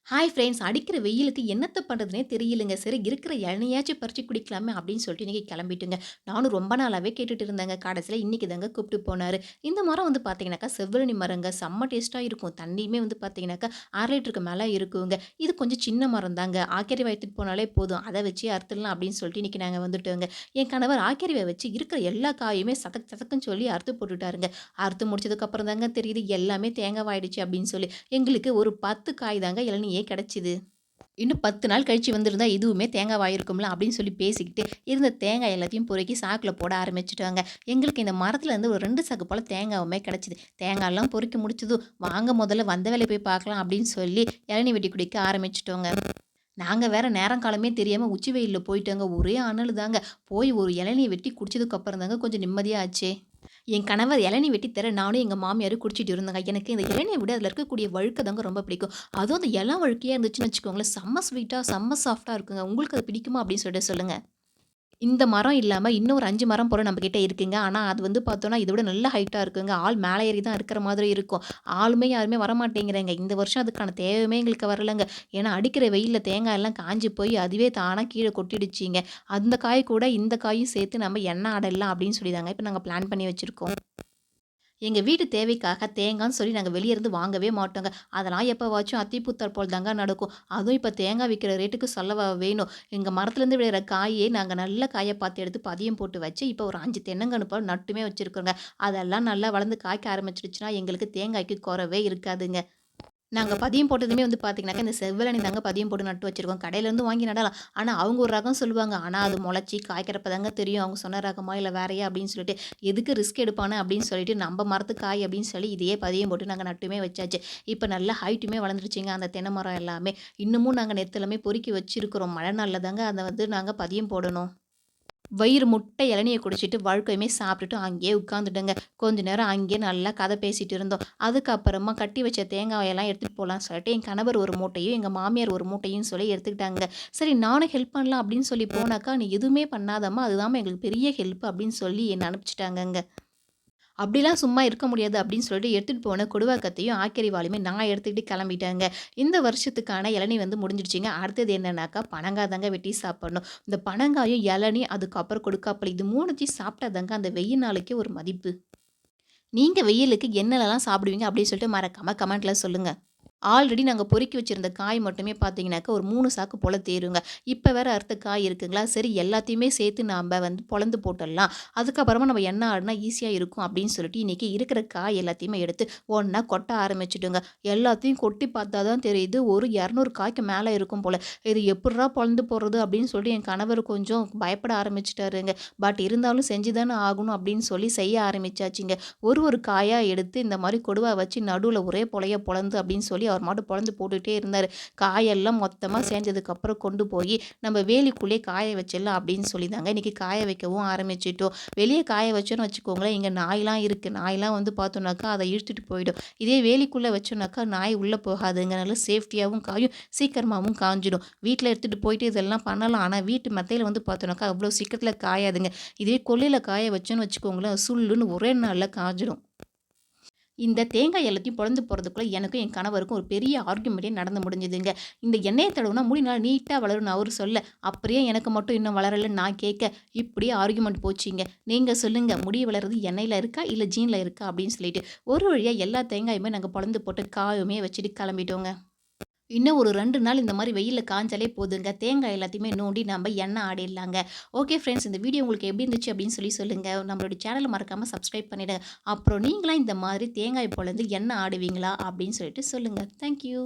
Hi friends! அடிக்கிற வெயிலுக்கு என்னத்த பண்றதுன்னே தெரியலங்க. சரி இருக்கிற இளநியாச்சும் பறிச்சு குடிக்கலாமே அப்படின்னு சொல்லிட்டு இன்னைக்கு கிளம்பிட்டோங்க. நானும் ரொம்ப நாளாவே கேட்டுட்டு இருந்தேங்க. கடைசியில இன்னைக்கு தாங்க கூப்பிட்டு போனாரு. இந்த மரம் வந்து பார்த்தீங்கன்னாக்கா, செவ்வரணி மரங்க. செம்ம டேஸ்ட்டா இருக்கும். தண்ணியுமே வந்து பார்த்தீங்கன்னாக்கா, 1/2 லிட்டருக்கு மேல இருக்குங்க. இது கொஞ்சம் சின்ன மரம் தாங்க. ஆக்கரிவ எடுத்துட்டு போனாலே போதும். அத வச்சு அறுத்துடலாம் அப்படின்னு சொல்லிட்டு இன்னைக்கு நாங்க வந்துட்டோங்க. என் கணவர் ஆக்கரிவ வச்சு இருக்கிற எல்லா காயுமே சதக் சதக்குன்னு சொல்லி அறுத்து போட்டுட்டாருங்க. அறுத்து முடிச்சதுக்கப்புறம் தாங்க தெரியுது எல்லாமே தேங்காவாயிடுச்சு அப்படின்னு சொல்லி. எங்களுக்கு ஒரு 10 காய் தாங்க இளநீயே கிடைச்சது. இன்னும் 10 நாள் கழிச்சு வந்திருந்தா இதுவுமே தேங்காவாயிருக்கும்ல அப்படின்னு சொல்லி பேசிக்கிட்டு, இருந்த தேங்காய் எல்லாத்தையும் பொறுக்கி சாக்குல போட ஆரம்பிச்சுட்டாங்க. எங்களுக்கு இந்த மரத்துலருந்து ஒரு 2 சாக்கு போல தேங்காவுமே கிடைச்சது. தேங்காய்லாம் பொறுக்கி முடிச்சதும், வாங்க முதல்ல வந்த வேலைய போய் பார்க்கலாம் அப்படின்னு சொல்லி இளநீ வெட்டி குடிக்க ஆரம்பிச்சுட்டோங்க. நாங்க வேற நேரம் காலமே தெரியாம உச்சி வெயில்ல போயிட்டோங்க. ஒரே அனலு தாங்க. போய் ஒரு இளநிய வெட்டி குடிச்சதுக்கு அப்புறம் தாங்க கொஞ்சம் நிம்மதியா ஆச்சே. என் கணவர் இளநீ வெட்டி தர நானும் எங்க மாமியாரும் குடிச்சிட்டு இருந்தோங்க. எனக்கு இந்த இளநிய விட அதில இருக்கக்கூடிய வழுக்க தாங்க ரொம்ப பிடிக்கும். அதுவும் அந்த இளம் வழுக்கையா இருந்துச்சுன்னு வச்சுக்கோங்களேன், செம்ம ஸ்வீட்டா, செம்ம சாஃப்ட்டா இருக்குங்க. உங்களுக்கு அது பிடிக்குமா? அப்படின்னு சொல்லிட்டு சொல்லுங்க. இந்த மரம் இல்லாம இன்னும் ஒரு 5 மரம் போல நம்மகிட்ட இருக்குங்க. ஆனா அது வந்து பார்த்தோம்னா, இத விட நல்ல ஹைட்டா இருக்குங்க. ஆள் மேல ஏறி தான் இருக்கிற மாதிரி இருக்கும். ஆளுமே யாருமே வரமாட்டேங்கிறாங்க. இந்த வருஷம் அதுக்கான தேவையுமே எங்களுக்கு வரலங்க. ஏன்னா அடிக்கிற வெயில்ல தேங்காய் எல்லாம் காஞ்சு போய் அதுவே தானா கீழ கொட்டிடுச்சுங்க. அந்த காய் கூட இந்த காயும் சேர்த்து நம்ம எண்ணெய் ஆடைல்லாம் அப்படின்னு சொல்லி தாங்க இப்ப நாங்க பிளான் பண்ணி வச்சிருக்கோம். எங்க வீட்டு தேவைக்காக தேங்கான்னு சொல்லி நாங்க வெளிய இருந்து வாங்கவே மாட்டோங்க. அதெல்லாம் எப்பவாச்சும் அத்திப்பூத்தார் போல் தாங்க நடக்கும். அதுவும் இப்ப தேங்காய் விக்கிற ரேட்டுக்கு சொல்லவா வேணும். எங்க மரத்துலேருந்து விழுற காயே நாங்க நல்ல காயா பார்த்து எடுத்து பதியம் போட்டு வச்சு, இப்போ ஒரு 5 தென்னங்கன்னு போல நட்டுமே வச்சிருக்கோங்க. அதெல்லாம் நல்லா வளர்ந்து காய்க்க ஆரம்பிச்சுருச்சுன்னா, எங்களுக்கு தேங்காய்க்கு கொறவே இருக்காதுங்க. நாங்க பதியம் போட்டதுமே வந்து பார்த்தீங்கன்னாக்கா, இந்த செவ்வழனி தாங்க பதியம் போட்டு நட்டு வச்சிருக்கோம். கடையிலேருந்து வாங்கி நடலாம். ஆனா, அவங்க ஒரு ரகம் சொல்லுவாங்க. ஆனா, அது மொளச்சு காய்க்கிறப்ப தாங்க தெரியும். அவங்க சொன்ன ரகமா, இல்ல வேறயா அப்படின்னு சொல்லிட்டு, எதுக்கு ரிஸ்க் எடுப்பானே அப்படின்னு சொல்லிட்டு, நம்ம மரத்து காய் அப்படின்னு சொல்லி இதையே பதியம் போட்டு நாங்க நட்டுமே வச்சாச்சு. இப்ப நல்லா ஹைட்டுமே வளர்ந்துருச்சுங்க அந்த தென்னை மரம் எல்லாமே. இன்னமும் நாங்க நெத்துலமே பொறுக்கி வச்சிருக்கிறோம். மழை நாள்ல தாங்க அத வந்து நாங்க பதியம் போடணும். வயிறு முட்ட இளநிய குடிச்சிட்டு வழுக்கையுமே சாப்பிட்டுட்டு அங்கேயே உட்காந்துட்டேங்க. கொஞ்ச நேரம் அங்கேயே நல்லா கதை பேசிட்டு இருந்தோம். அதுக்கப்புறமா கட்டி வச்ச தேங்காயெல்லாம் எடுத்துட்டு போலான்னு சொல்லிட்டு, என் கணவர் ஒரு மூட்டையும், எங்க மாமியார் ஒரு மூட்டையும் சொல்லி எடுத்துக்கிட்டாங்க. சரி நானும் ஹெல்ப் பண்ணலாம் அப்படின்னு சொல்லி போனாக்கா, "நீ எதுவுமே பண்ணாதம்மா, அதுதாம்மா எங்களுக்கு பெரிய ஹெல்ப்" அப்படின்னு சொல்லி என்ன அனுப்பிச்சுட்டாங்கங்க. அப்படிலாம் சும்மா இருக்க முடியாது அப்படின்னு சொல்லிட்டு எடுத்துட்டு போன கொடுவாக்கத்தையும், ஆக்கிரிவாளையுமே நான் எடுத்துக்கிட்டு கிளம்பிட்டேங்க. இந்த வருஷத்துக்கான இளநீ வந்து முடிஞ்சிடுச்சுங்க. அடுத்தது என்னன்னாக்கா, பனங்காய் தாங்க வெட்டி சாப்பிடணும். இந்த பனங்காயும், இளநீ, அதுக்கப்புறம் கொடுக்காப்புளி இது 3த்தையும் சாப்பிட்டா தாங்க அந்த வெயில் நாளைக்கே ஒரு மதிப்பு. நீங்க வெயிலுக்கு என்னென்னலாம் சாப்பிடுவீங்க அப்படின்னு சொல்லிட்டு மறக்காம கமெண்ட்ல சொல்லுங்க. ஆல்ரெடி நாங்க பொறுக்கி வச்சிருந்த காய் மட்டுமே பார்த்தீங்கன்னாக்கா, ஒரு 3 சாக்கு போல தேறுங்க. இப்ப வேற அறுத்த காய் இருக்குங்களா, சரி எல்லாத்தையுமே சேர்த்து நாம்ப வந்து பொளந்து போட்டுடலாம். அதுக்கப்புறமா நம்ம எண்ணெய் ஆடுனா ஈஸியா இருக்கும் அப்படின்னு சொல்லிட்டு, இன்னைக்கு இருக்கிற காய் எல்லாத்தையுமே எடுத்து ஒண்ணா கொட்ட ஆரம்பிச்சுட்டோங்க. எல்லாத்தையும் கொட்டி பார்த்தா தான் தெரியுது, ஒரு 200 காய்க்கு மேல இருக்கும் போல. இது எப்புட்றா பொளந்து போடுறது அப்படின்னு சொல்லிட்டு என் கணவர் கொஞ்சம் பயப்பட ஆரம்பிச்சுட்டாருங்க. பட் இருந்தாலும் செஞ்சு தானே ஆகணும் அப்படின்னு சொல்லி செய்ய ஆரம்பிச்சாச்சுங்க. ஒரு காயா எடுத்து இந்த மாரி கொடுவா வச்சு நடுவுல ஒரே பொளையா பொளந்து அப்படின்னு சொல்லி அவர் பாட்டுக்கு பொளந்து போட்டுட்டே இருந்தாரு. காயெல்லாம் மொத்தமா சேர்ந்ததுக்கப்புறம் கொண்டு போயி நம்ம வேலிக்குள்ளேயே காய வச்சிடலாம் அப்படின்னு சொல்லி தாங்க இன்னைக்கு காய வைக்கவும் ஆரம்பிச்சுட்டோம். வெளிய காய வச்சோன்னு வச்சுக்கோங்களேன், இங்க நாய்லாம் இருக்கு. நாய்லாம் வந்து பார்த்தோம்னாக்கா, அத இழுத்துட்டு போயிடும். இதே வேலிக்குள்ள வச்சோம்னாக்கா, நாய் உள்ள போகாதுங்க. நல்லா சேஃப்டியாவும் காயும், சீக்கிரமாவும் காய்ஞ்சிடும். வீட்ல எடுத்துட்டு போயிட்டு இதெல்லாம் பண்ணலாம். ஆனா, வீட்டு மெத்தையில வந்து பார்த்தோம்னாக்கா, அவ்வளோ சீக்கிரத்தில காயாதுங்க. இதே கொல்லையில காய வச்சோன்னு வச்சுக்கோங்களேன், சுள்ளுன்னு ஒரே நாள்ல காய்ஞ்சிடும். இந்த தேங்காய் எல்லாத்தையும் பொளந்து போடுறதுக்குள்ள எனக்கும் என் கணவருக்கும் ஒரு பெரிய ஆர்கியுமெண்ட்டே நடந்து முடிஞ்சதுங்க. இந்த எண்ணெய தடவுனா முடி நல்லா நீட்டா வளரும்னு அவரு சொல்ல, அப்புறம் ஏன் எனக்கு மட்டும் இன்னும் வளரலன்னு நான் கேட்க, இப்படியே ஆர்கியுமெண்ட் போச்சுங்க. நீங்க சொல்லுங்க முடி வளர்றது எண்ணெயில இருக்கா? இல்ல ஜீன்ல இருக்கா? அப்படின்னு சொல்லிட்டு. ஒரு வழியா எல்லா தேங்காயுமே நாங்க பொளந்து போட்டு காயுமே வச்சுட்டு கிளம்பிட்டோங்க. இன்னும் ஒரு 2 நாள் இந்த மாரி வெயில்ல காய்ஞ்சாலே போதுங்க. தேங்காய் எல்லாத்தையுமே நோண்டி நம்ம எண்ணெய் ஆடிடலாங்க. ஓகே ஃப்ரெண்ட்ஸ், இந்த வீடியோ உங்களுக்கு எப்படி இருந்துச்சு அப்படின்னு சொல்லி சொல்லுங்க. நம்மளுடைய சேனல மறக்காம சப்ஸ்கிரைப் பண்ணிடுங்க. அப்புறம் நீங்கலாம் இந்த மாதிரி தேங்காய் பொளந்து எண்ணெய் ஆடுவீங்களா? அப்படின்னு சொல்லிட்டு சொல்லுங்க. Thank you.